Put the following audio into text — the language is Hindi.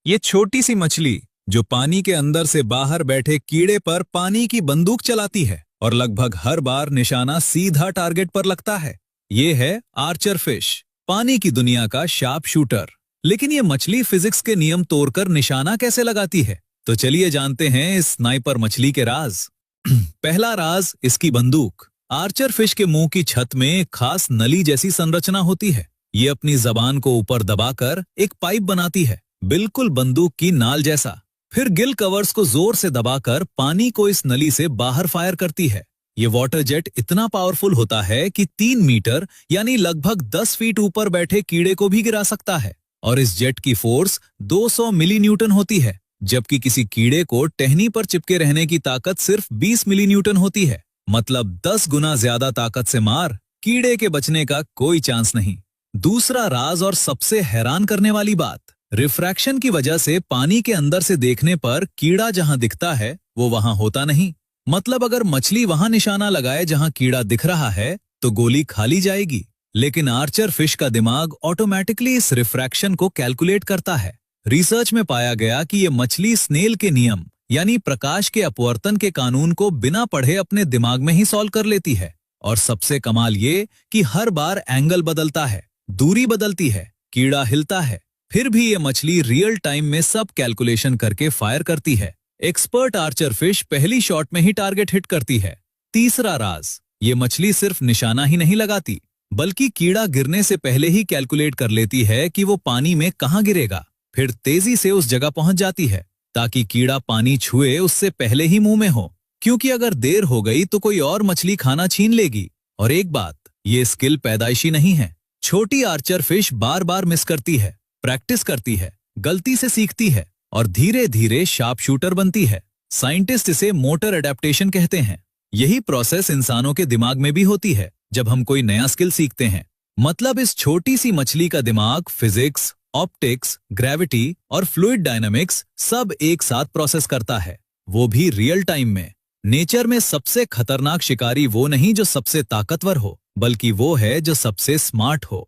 ये छोटी सी मछली जो पानी के अंदर से बाहर बैठे कीड़े पर पानी की बंदूक चलाती है और लगभग हर बार निशाना सीधा टारगेट पर लगता है। ये है आर्चर फिश, पानी की दुनिया का शार्प शूटर। लेकिन ये मछली फिजिक्स के नियम तोड़कर निशाना कैसे लगाती है? तो चलिए जानते हैं इस स्नाइपर मछली के राज। पहला राज, इसकी बंदूक। आर्चर फिश के मुंह की छत में एक खास नली जैसी संरचना होती है। ये अपनी जबान को ऊपर दबाकर एक पाइप बनाती है, बिल्कुल बंदूक की नाल जैसा। फिर गिल कवर्स को जोर से दबाकर पानी को इस नली से बाहर फायर करती है। ये वाटर जेट इतना पावरफुल होता है कि 3 मीटर यानी लगभग 10 फीट ऊपर बैठे कीड़े को भी गिरा सकता है। और इस जेट की फोर्स 200 मिली न्यूटन होती है, जबकि किसी कीड़े को टहनी पर चिपके रहने की ताकत सिर्फ 20 मिली न्यूटन होती है। मतलब 10 गुना ज्यादा ताकत से मार, कीड़े के बचने का कोई चांस नहीं। दूसरा राज और सबसे हैरान करने वाली बात, रिफ्रैक्शन की वजह से पानी के अंदर से देखने पर कीड़ा जहां दिखता है वो वहां होता नहीं। मतलब अगर मछली वहां निशाना लगाए जहां कीड़ा दिख रहा है तो गोली खाली जाएगी। लेकिन आर्चर फिश का दिमाग ऑटोमेटिकली इस रिफ्रैक्शन को कैलकुलेट करता है। रिसर्च में पाया गया कि ये मछली स्नेल के नियम यानी प्रकाश के अपवर्तन के कानून को बिना पढ़े अपने दिमाग में ही सॉल्व कर लेती है। और सबसे कमाल ये कि हर बार एंगल बदलता है, दूरी बदलती है, कीड़ा हिलता है, फिर भी ये मछली रियल टाइम में सब कैलकुलेशन करके फायर करती है। एक्सपर्ट आर्चर फिश पहली शॉट में ही टारगेट हिट करती है। तीसरा राज, ये मछली सिर्फ निशाना ही नहीं लगाती, बल्कि कीड़ा गिरने से पहले ही कैलकुलेट कर लेती है कि वो पानी में कहां गिरेगा। फिर तेजी से उस जगह पहुंच जाती है ताकि कीड़ा पानी छुए उससे पहले ही मुंह में हो, क्योंकि अगर देर हो गई तो कोई और मछली खाना छीन लेगी। और एक बात, ये स्किल पैदाइशी नहीं है। छोटी आर्चर फिश बार बार मिस करती है, प्रैक्टिस करती है, गलती से सीखती है और धीरे धीरे शार्प शूटर बनती है। साइंटिस्ट इसे मोटर एडेप्टेशन कहते हैं। यही प्रोसेस इंसानों के दिमाग में भी होती है जब हम कोई नया स्किल सीखते हैं। मतलब इस छोटी सी मछली का दिमाग फिजिक्स, ऑप्टिक्स, ग्रेविटी और फ्लूइड डायनामिक्स सब एक साथ प्रोसेस करता है, वो भी रियल टाइम में। नेचर में सबसे खतरनाक शिकारी वो नहीं जो सबसे ताकतवर हो, बल्कि वो है जो सबसे स्मार्ट हो।